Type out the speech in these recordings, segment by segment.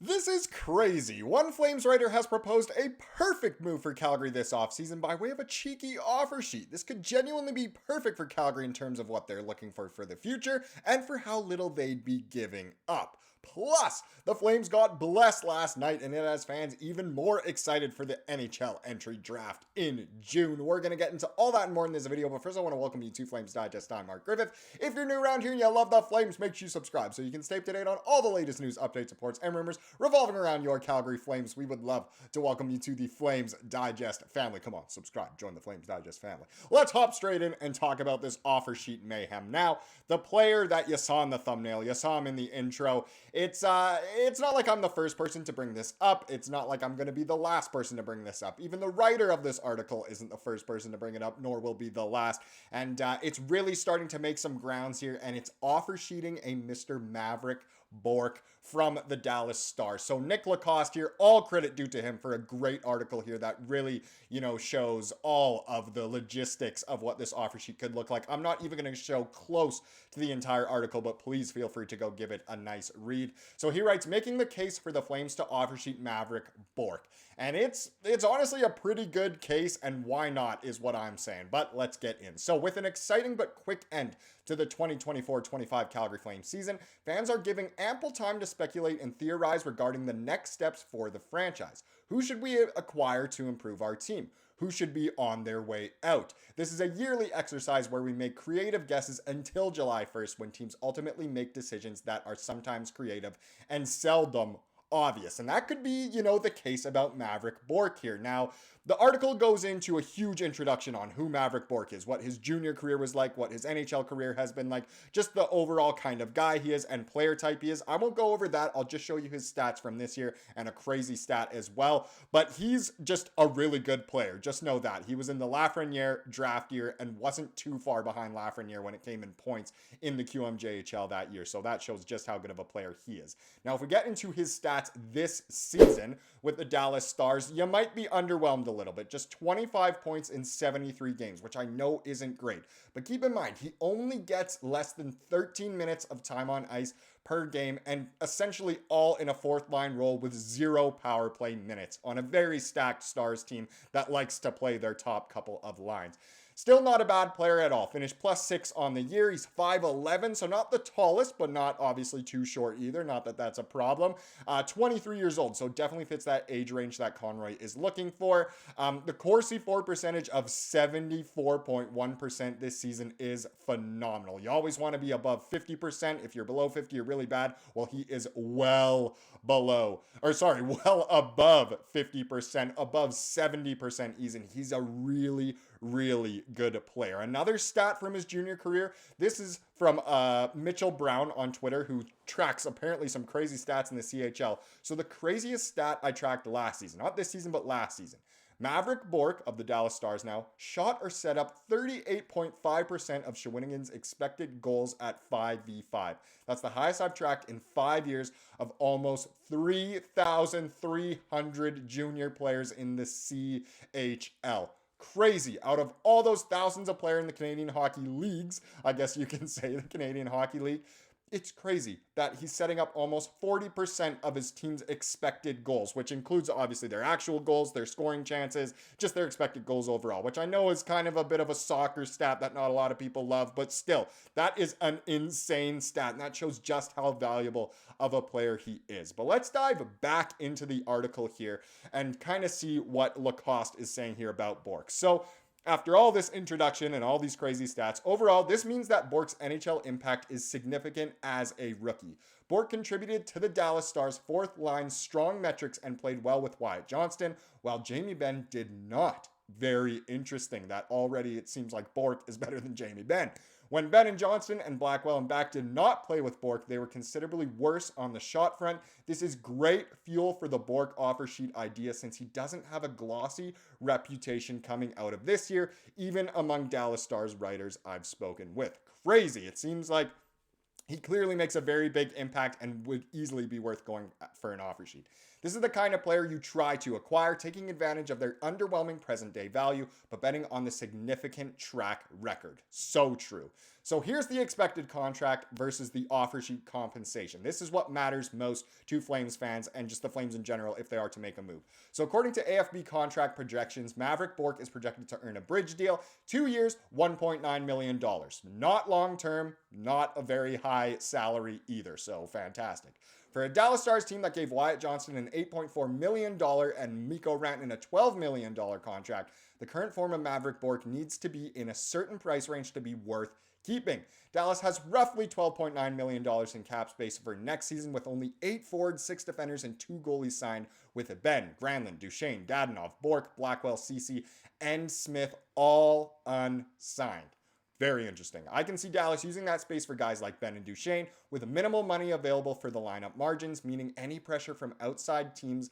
This is crazy. One Flames writer has proposed a perfect move for Calgary this offseason by way of a cheeky offer sheet. This could genuinely be perfect for Calgary in terms of what they're looking for the future and for how little they'd be giving up. Plus, the Flames got blessed last night and it has fans even more excited for the NHL Entry Draft in June. We're going to get into all that and more in this video, but first I want to welcome you to Flames Digest. I'm Mark Griffith. If you're new around here and you love the Flames, make sure you subscribe so you can stay up to date on all the latest news, updates, reports, and rumors revolving around your Calgary Flames. We would love to welcome you to the Flames Digest family. Come on, subscribe, join the Flames Digest family. Let's hop straight in and talk about this offer sheet mayhem. Now, the player that you saw in the thumbnail, you saw him in the intro, it's not like I'm the first person to bring this up. It's not like I'm going to be the last person to bring this up. Even the writer of this article isn't the first person to bring it up, nor will be the last. And it's really starting to make some grounds here, and it's offer sheeting a Mr. Maverick Bourque from the Dallas Stars. So Nick Lacoste here, all credit due to him for a great article here that really, shows all of the logistics of what this offer sheet could look like. I'm not even going to show close to the entire article, but please feel free to go give it a nice read. So he writes, making the case for the Flames to offer sheet Maverick Bourque. And it's honestly a pretty good case, and why not is what I'm saying. But let's get in. So with an exciting but quick end to the 2024-25 Calgary Flames season, fans are giving ample time to speculate and theorize regarding the next steps for the franchise. Who should we acquire to improve our team? Who should be on their way out? This is a yearly exercise where we make creative guesses until July 1st, when teams ultimately make decisions that are sometimes creative and seldom obvious. And that could be, the case about Maverick Bourque here. Now, the article goes into a huge introduction on who Maverick Bourque is, what his junior career was like, what his NHL career has been like, just the overall kind of guy he is and player type he is. I won't go over that. I'll just show you his stats from this year and a crazy stat as well. But he's just a really good player. Just know that. He was in the Lafreniere draft year and wasn't too far behind Lafreniere when it came in points in the QMJHL that year. So that shows just how good of a player he is. Now, if we get into his stats this season with the Dallas Stars, you might be underwhelmed a little bit. Just 25 points in 73 games, which I know isn't great. But keep in mind, he only gets less than 13 minutes of time on ice per game, and essentially all in a fourth line role with 0 power play minutes on a very stacked Stars team that likes to play their top couple of lines. Still not a bad player at all. Finished +6 on the year. He's 5'11", so not the tallest, but not obviously too short either. Not that that's a problem. 23 years old, so definitely fits that age range that Conroy is looking for. The Corsi for percentage of 74.1% this season is phenomenal. You always want to be above 50%. If you're below 50, you're really bad. Well, he is well above 50%, above 70% even. He's a really good player. Another stat from his junior career, this is from Mitchell Brown on Twitter, who tracks apparently some crazy stats in the CHL. So the craziest stat I tracked last season, not this season, but last season. Maverick Bourque of the Dallas Stars now shot or set up 38.5% of Shawinigan's expected goals at 5v5. That's the highest I've tracked in 5 years of almost 3,300 junior players in the CHL. Crazy. Out of all those thousands of players in the Canadian Hockey Leagues, I guess you can say the Canadian Hockey League, it's crazy that he's setting up almost 40% of his team's expected goals, which includes obviously their actual goals, their scoring chances, just their expected goals overall, which I know is kind of a bit of a soccer stat that not a lot of people love, but still, that is an insane stat, and that shows just how valuable of a player he is. But let's dive back into the article here and kind of see what Lacoste is saying here about Bourque. So, after all this introduction and all these crazy stats, overall, this means that Bourque's NHL impact is significant as a rookie. Bourque contributed to the Dallas Stars' fourth line strong metrics and played well with Wyatt Johnston, while Jamie Benn did not. Very interesting that already it seems like Bourque is better than Jamie Benn. When Benn and Johnston and Blackwell and Back did not play with Bourque, they were considerably worse on the shot front. This is great fuel for the Bourque offer sheet idea since he doesn't have a glossy reputation coming out of this year, even among Dallas Stars writers I've spoken with. Crazy. It seems like he clearly makes a very big impact and would easily be worth going for an offer sheet. This is the kind of player you try to acquire, taking advantage of their underwhelming present-day value, but betting on the significant track record. So true. So here's the expected contract versus the offer sheet compensation. This is what matters most to Flames fans and just the Flames in general if they are to make a move. So according to AFB contract projections, Maverick Bourque is projected to earn a bridge deal, 2 years, $1.9 million. Not long-term, not a very high salary either, so fantastic. For a Dallas Stars team that gave Wyatt Johnston an $8.4 million and Mikko Rantanen a $12 million contract, the current form of Maverick Bourque needs to be in a certain price range to be worth keeping. Dallas has roughly $12.9 million in cap space for next season with only 8 forwards, 6 defenders, and 2 goalies signed with Ben, Granlund, Duchesne, Dadonov, Bourque, Blackwell, Ceci, and Smith all unsigned. Very interesting. I can see Dallas using that space for guys like Ben and Duchesne with minimal money available for the lineup margins, meaning any pressure from outside teams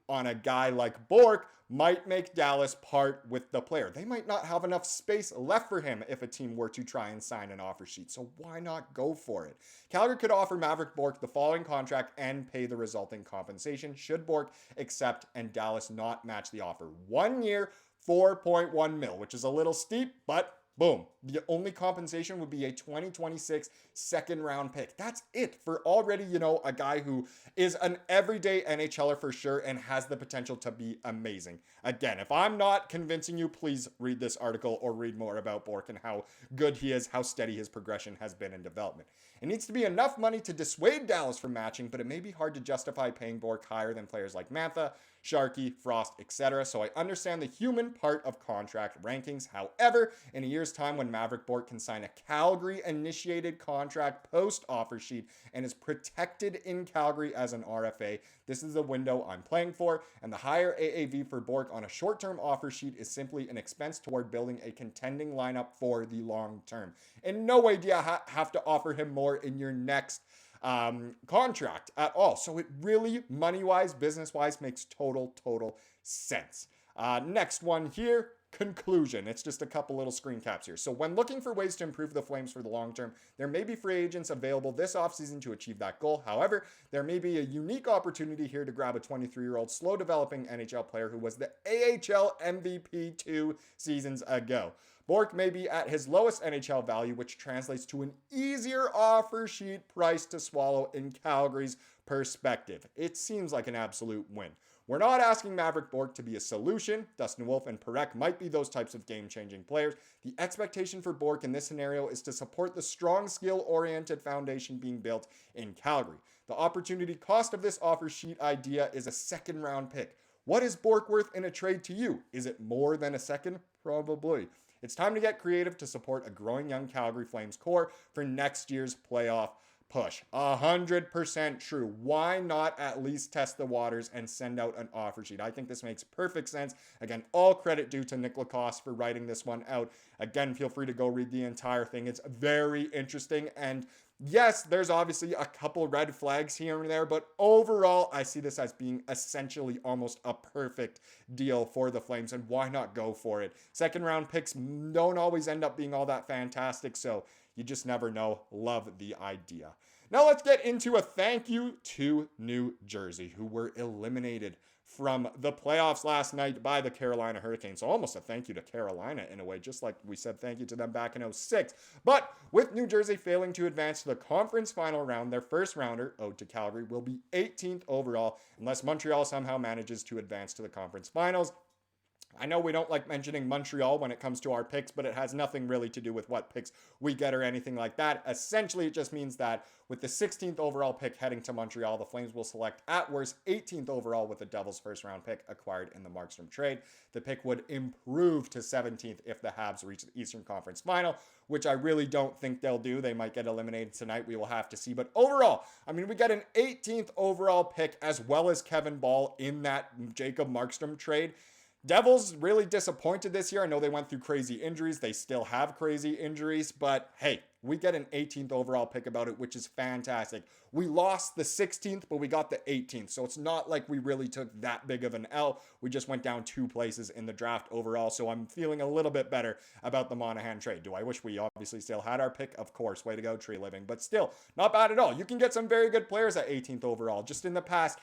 on a guy like Bourque might make Dallas part with the player. They might not have enough space left for him if a team were to try and sign an offer sheet, so why not go for it? Calgary could offer Maverick Bourque the following contract and pay the resulting compensation should Bourque accept and Dallas not match the offer. 1 year, $4.1 million, which is a little steep, but boom. The only compensation would be a 2026 second round pick. That's it for already, a guy who is an everyday NHLer for sure and has the potential to be amazing. Again, if I'm not convincing you, please read this article or read more about Bourque and how good he is, how steady his progression has been in development. It needs to be enough money to dissuade Dallas from matching, but it may be hard to justify paying Bourque higher than players like Mantha, Sharkey, Frost, etc. So I understand the human part of contract rankings. However, in a year's time when Maverick Bourque can sign a Calgary-initiated contract post-offer sheet and is protected in Calgary as an RFA, this is the window I'm playing for, and the higher AAV for Bourque on a short-term offer sheet is simply an expense toward building a contending lineup for the long term. In no way do you have to offer him more in your next contract at all. So it really, money-wise, business-wise, makes total sense. Next one here, conclusion. It's just a couple little screen caps here. So when looking for ways to improve the Flames for the long term, there may be free agents available this offseason to achieve that goal. However, there may be a unique opportunity here to grab a 23-year-old slow-developing NHL player who was the AHL MVP 2 seasons ago. Bourque may be at his lowest NHL value, which translates to an easier offer sheet price to swallow in Calgary's perspective. It seems like an absolute win. We're not asking Maverick Bourque to be a solution. Dustin Wolf and Parekh might be those types of game-changing players. The expectation for Bourque in this scenario is to support the strong skill-oriented foundation being built in Calgary. The opportunity cost of this offer sheet idea is a second-round pick. What is Bourque worth in a trade to you? Is it more than a second? Probably. It's time to get creative to support a growing young Calgary Flames core for next year's playoff push. 100% true. Why not at least test the waters and send out an offer sheet? I think this makes perfect sense. Again, all credit due to Nick Lacoste for writing this one out. Again, feel free to go read the entire thing. It's very interesting, and yes, there's obviously a couple red flags here and there, but overall, I see this as being essentially almost a perfect deal for the Flames, and why not go for it? Second round picks don't always end up being all that fantastic, so you just never know. Love the idea. Now let's get into a thank you to New Jersey, who were eliminated from the playoffs last night by the Carolina Hurricanes. So almost a thank you to Carolina in a way, just like we said thank you to them back in 2006. But with New Jersey failing to advance to the conference final round, their first rounder, owed to Calgary, will be 18th overall unless Montreal somehow manages to advance to the conference finals. I know we don't like mentioning Montreal when it comes to our picks, but it has nothing really to do with what picks we get or anything like that. Essentially, it just means that with the 16th overall pick heading to Montreal, the Flames will select at worst 18th overall with the Devils' first round pick acquired in the Markstrom trade. The pick would improve to 17th if the Habs reach the Eastern Conference Final, which I really don't think they'll do. They might get eliminated tonight. We will have to see. But overall, we get an 18th overall pick as well as Kevin Ball in that Jacob Markstrom trade. Devils really disappointed this year. I know they went through crazy injuries. They still have crazy injuries, but hey, we get an 18th overall pick about it, which is fantastic. We lost the 16th, but we got the 18th. So it's not like we really took that big of an L. We just went down 2 places in the draft overall. So I'm feeling a little bit better about the Monahan trade. Do I wish we obviously still had our pick? Of course. Way to go, Tree Living. But still, not bad at all. You can get some very good players at 18th overall. Just in the past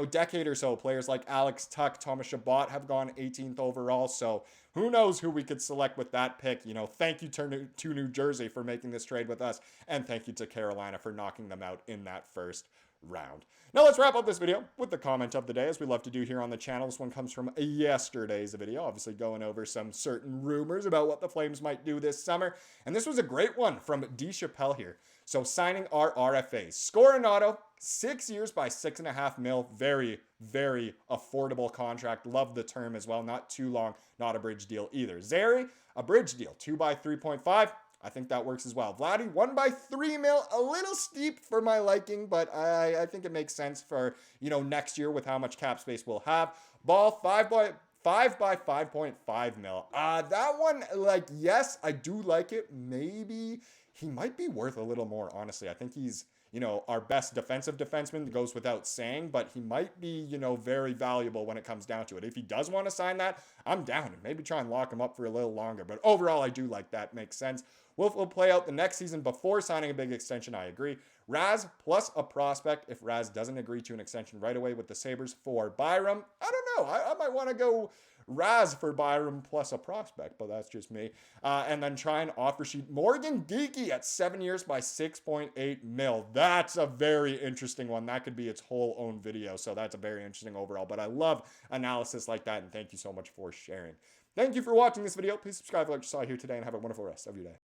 decade or so. Players like Alex Tuck, Thomas Chabot have gone 18th overall. So who knows who we could select with that pick. Thank you to New Jersey for making this trade with us. And thank you to Carolina for knocking them out in that first round. Now let's wrap up this video with the comment of the day, as we love to do here on the channel. This one comes from yesterday's video, obviously going over some certain rumors about what the Flames might do this summer. And this was a great one from D. Chappelle here. So signing our RFAs. Coronato, 6 years by $6.5 million. Very, very affordable contract. Love the term as well. Not too long, not a bridge deal either. Zary, a bridge deal. 2 by 3.5. I think that works as well. Vladdy, 1 by 3 mil, a little steep for my liking, but I think it makes sense for, next year with how much cap space we'll have. Ball, 5 by 5.5 mil. That one, yes, I do like it. Maybe he might be worth a little more, honestly. I think he's, our best defensive defenseman, goes without saying, but he might be, very valuable when it comes down to it. If he does want to sign that, I'm down, and maybe try and lock him up for a little longer. But overall, I do like that. Makes sense. Wolf will play out the next season before signing a big extension. I agree. Raz plus a prospect if Raz doesn't agree to an extension right away with the Sabres for Byram. I don't know. I might want to go Raz for Byram plus a prospect, but that's just me. And then try and offer sheet Morgan Geekie at 7 years by 6.8 mil. That's a very interesting one. That could be its whole own video. So that's a very interesting overall. But I love analysis like that. And thank you so much for sharing. Thank you for watching this video. Please subscribe, like you saw here today, and have a wonderful rest of your day.